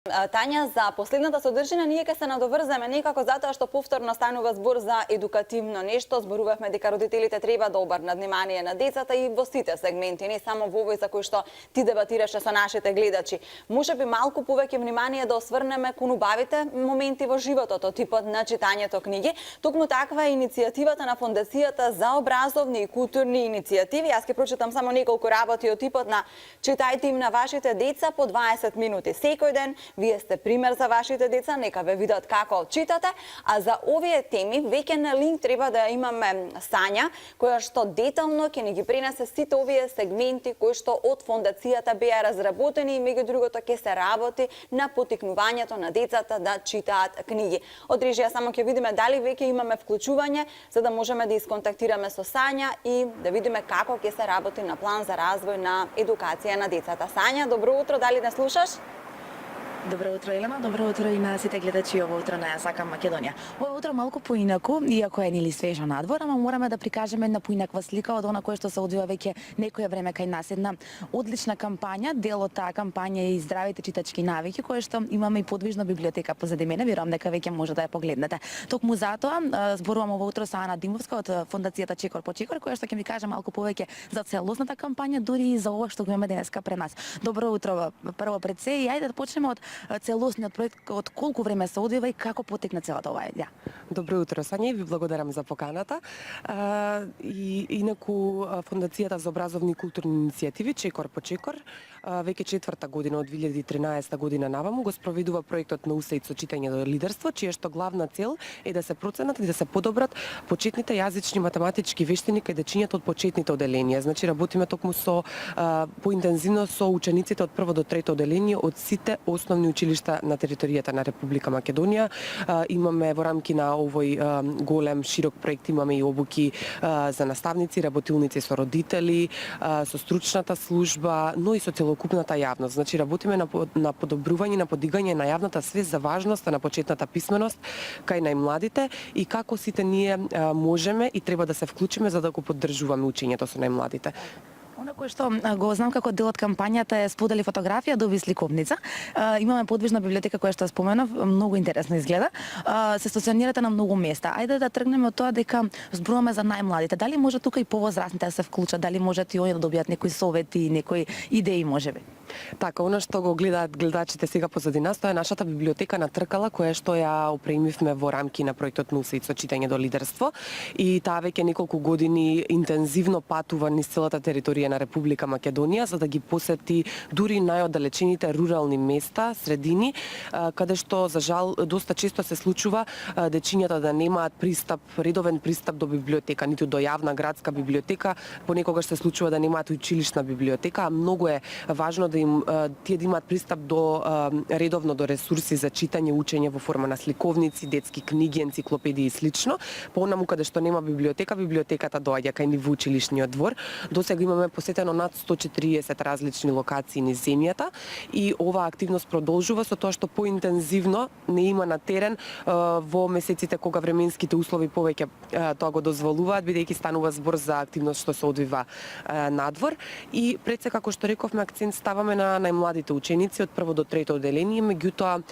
Тања, за последната содржина ние ќе се надоврземе некако затоа што повторно станува збор за едукативно нешто. Зборувавме дека родителите треба да обрнат внимание на децата и во сите сегменти, не само во овој за кој што ти дебатираше со нашите гледачи. Можеби малку повеќе внимание да осврнеме кон убавите моменти во животот, типот на читањето книги. Токму таква е иницијативата на Фондацијата за образовни и културни иницијативи. Јас ќе прочитам само неколку работи од типот на читајте им на вашите деца по 20 минути секој ден. Вие сте пример за вашите деца, нека ве видат како читате, а за овие теми веќе на линк треба да имаме Сања, која што детално ќе ни ги пренесе сите овие сегменти кои што од фондацијата беа разработени и меѓу другото ќе се работи на поттикнувањето на децата да читаат книги. Од режија само ќе видиме дали веќе имаме вклучување за да можеме да исконтактираме со Сања и да видиме како ќе се работи на план за развој на едукација на децата. Сања, добро утро, дали не слушаш? Добро утро, Елена. Добро утро и на сите гледачи ово утро на Ја сакам Македонија. Ово утро малку поинаку, иако е нели свежо надвор, ама мораме да прикажеме една поинаква слика од она кое што се одвива веќе некое време кај нас. Една одлична кампања, дел од таа кампања е и здравите читачки навики, кое што имаме и подвижна библиотека позади мене, верувам дека веќе може да ја погледнете. Токму затоа зборувам ово утро со Ана Димовска од Фондацијата Чекор по Чекор, која што ќе ми каже малку повеќе за целосната кампања, дури и за ова што го имаме денеска пред нас. Добро утро, прво пред се и ајде да почнеме од целосниот проект, од колку време се одвива и како потекна целата оваа идеја. Добро утро, Сања, и ви благодарам за поканата. И инаку Фондацијата за образовни и културни иницијативи Чекор по Чекор веќе четврта година од 2013 година наваму го спроведува проектот на УСАИД со читање до лидерство, чија што главна цел е да се проценат и да се подобрат почетните јазични математички вештини кај дечињата од почетните оделенија. Значи работиме токму со поинтензивно со учениците од прво до трето оделение од сите основни училишта на територијата на Република Македонија. Имаме во рамки на овој голем широк проект имаме и обуки за наставници, работилници со родители, со стручната служба, но и со целокупната јавност. Значи работиме на подобрување, на подигање на јавната свест за важноста на почетната писменост кај најмладите и како сите ние можеме и треба да се вклучиме за да го поддржуваме учењето со најмладите. Она кое што го знам како дел од кампањата е сподели фотографија, доби сликовница. Имаме подвижна библиотека која што споменав, многу интересно изгледа. Се стационирате на многу места. Ајде да тргнеме од тоа дека зборуваме за најмладите. Дали може тука и повозрастните да се вклучат, дали можат и они да добијат некои совети, некои идеи можеби? Така, она што го гледаат гледачите сега позади нас, тоа е нашата библиотека на Тркала, која што ја опремивме во рамки на проектот на УСАИД со читање до лидерство. И таа веќе неколку години интензивно патува низ целата територија на Република Македонија за да ги посети дури најоддалечените рурални места, средини, каде што за жал доста често се случува дечињата да немаат редовен пристап до библиотека, ниту до јавна градска библиотека, понекогаш се случува да немаат училишна библиотека, а многу е важно да им тие да имаат пристап до редовно до ресурси за читање, учење во форма на сликовници, детски книги, енциклопедии и слично. Понаму каде што нема библиотека, библиотеката доаѓа кај ни во училишниот двор. Досега имаме посетено над 140 различни локации низ земјата и оваа активност продолжува со тоа што поинтензивно не има на терен во месеците кога временските услови повеќе тоа го дозволуваат, бидејќи станува збор за активност што се одвива надвор. И пред се, како што рековме, акцент ставаме на најмладите ученици од прво до трето оделение, меѓутоа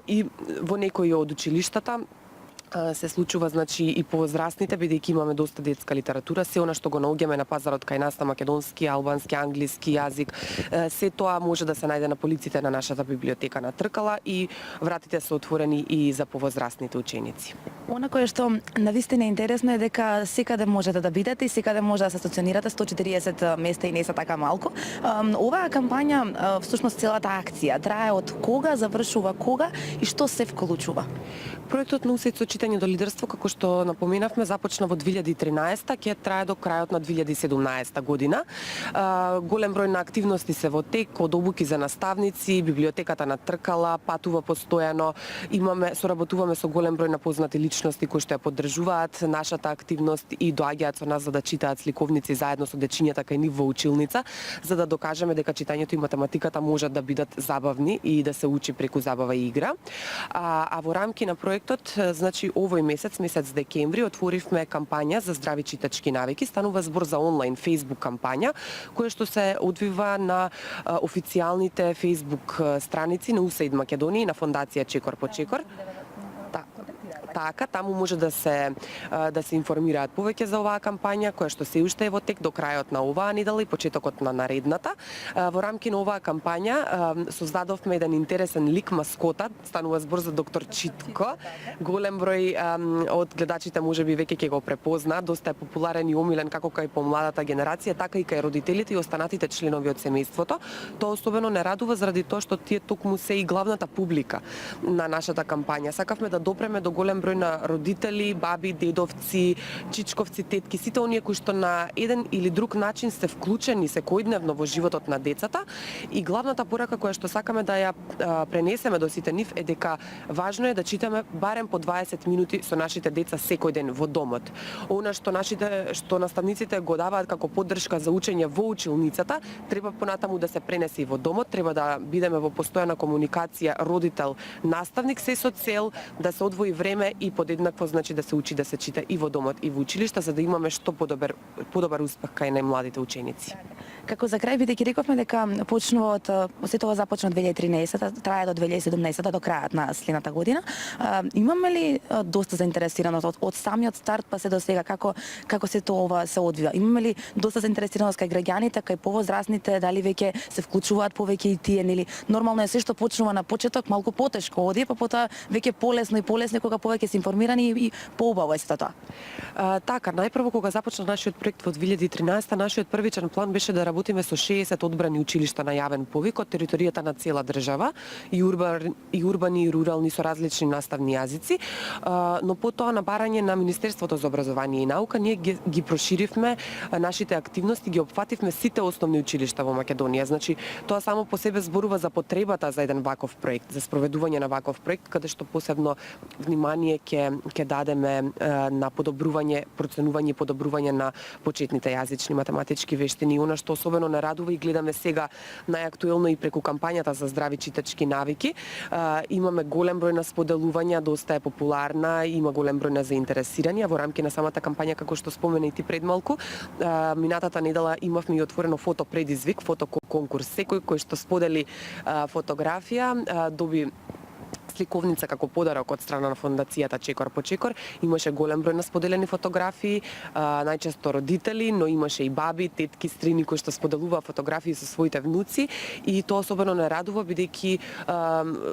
и во некои од училиштата се случува, значи, и повозрастните, бидејќи имаме доста детска литература, се она што го наоѓаме на пазарот кај нас на македонски, албански, англиски јазик, се тоа може да се најде на полиците на нашата библиотека на Тркала и вратите се отворени и за повозрастните ученици. Она кое што навистина интересно е дека секаде можете да бидете и секаде може да се стационирате, 140 места и не се така малку. Оваа кампања, всушност целата акција, трае од кога, завршува кога и што се вклучува? Проектот на УСАИД со читање до лидерство, како што напоменавме, започна во 2013, ќе трае до крајот на 2017 година. Голем број на активности се во тек, од обуки за наставници, библиотеката на Тркала патува постојано, соработуваме со голем број на познати личности личности кои што ја поддржуваат нашата активност и доаѓаат со нас за да читаат сликовници заедно со дечињата кај нив во училница, за да докажеме дека читањето и математиката можат да бидат забавни и да се учи преку забава и игра. А во рамки на проектот, значи овој месец декември, отворивме кампања за здрави читачки навики. Станува збор за онлайн Facebook кампања, која што се одвива на официјалните Facebook страници на USAID Македонија и на Фондација Чекор по Чекор. Така, таму може да се информираат повеќе за оваа кампања, која што се уште е во тек до крајот на оваа недела и почетокот на наредната. Во рамки на оваа кампања создадовме еден интересен лик маскота, станува збор за доктор Читко. Голем број од гледачите можеби веќе ќе го препозна, доста е популарен и омилен како кај помладата генерација, така и кај родителите и останатите членови од семејството. Тоа особено не радува заради тоа што тие токму се и главната публика на нашата кампања. Сакавме да допреме до голем број на родители, баби, дедовци, чичковци, тетки, сите оние кои што на еден или друг начин се вклучени секојдневно во животот на децата, и главната порака која што сакаме да ја пренесеме до сите нив е дека важно е да читаме барем по 20 минути со нашите деца секој ден во домот. Она што наставниците го даваат како поддршка за учење во училницата, треба понатаму да се пренесе и во домот, треба да бидеме во постојана комуникација родител наставник, се со цел да се одвои време и подеднакво значи да се учи да се чита и во домот и во училишта, за да имаме што подобар успех кај најмладите ученици. Како за крај бидејќи рековме дека почнува сето тоа започна од 2013, трае до 2017 до крајот на следната година. Имаме ли доста заинтересираност од самиот старт па се до сега како се тоа се одвива? Имаме ли доста заинтересираност кај граѓаните, кај повозрастните, дали веќе се вклучуваат повеќе и тие, нели? Нормално е се што почнува на почеток малку потешко оди, па потоа веќе полесно кога повеќе се информирани и поубаво е сето тоа. Така, најпрво кога започна нашиот проект во 2013, нашиот првичен план беше да работиме со 60 одбрани училишта на јавен повик од територијата на цела држава, и урбани и рурални со различни наставни јазици, но потоа на барање на Министерството за образование и наука ние ги проширивме нашите активности, ги опфативме сите основни училишта во Македонија. Значи, тоа само по себе зборува за потребата за еден ваков проект, за спроведување на ваков проект, каде што посебно внимание ќе дадеме на проценување и подобрување на почетните јазични математички вештини. Она што особено не радува и гледаме сега најактуелно и преку кампањата за здрави читачки навики, имаме голем број на споделувања, доста е популарна, има голем број на заинтересирани, во рамки на самата кампања, како што спомена и ти пред малку, минатата недела имавме и отворено фото предизвик, фото конкурс. Секој кој што сподели фотографија доби сликовница како подарок од страна на Фондацијата Чекор по Чекор. Имаше голем број на споделени фотографии, најчесто родители, но имаше и баби, тетки, стрини кои што споделуваа фотографии со своите внуци, и тоа особено не радува бидејќи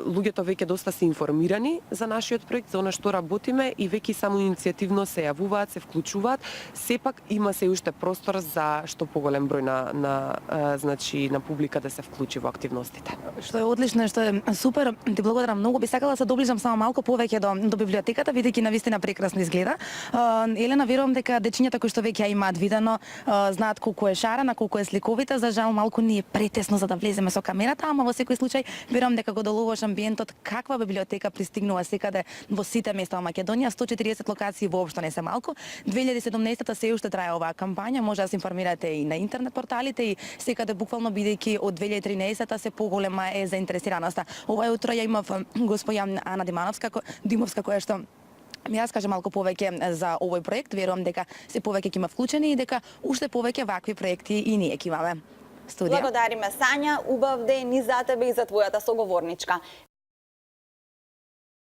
луѓето веќе доста се информирани за нашиот проект, за она што работиме, и веќе само иницијативно се јавуваат, се вклучуваат. Сепак има се уште простор за што поголем број на публика да се вклучи во активностите. Што е одлично, што е супер. Ти благодарам многу. Сакала да се доближам само малку повеќе до библиотеката, бидејќи навистина прекрасно изгледа. Елена, верувам дека дечињата кои што веќе ја имаат видено, знаат колку е шарена, колку е сликовита. За жал малку ни е претесно за да влеземе со камерата, ама во секој случај верувам дека го долуваш амбиентот каква библиотека пристигнува секаде во сите места во Македонија. 140 локации воопшто не се малку. 2017-та се уште трае оваа кампања, може да се информирате и на интернет порталите и секаде буквално бидејќи од 2013-та се поголема е заинтересираноста. Ова утро ја имав госпоја Ана Димовска, која што ми раскаже малку повеќе за овој проект. Верувам дека се повеќе ќе има вклучени и дека уште повеќе вакви проекти и ние ќе имаме. Студија. Благодариме, Сања, убав ден и за тебе и за твојата соговорничка.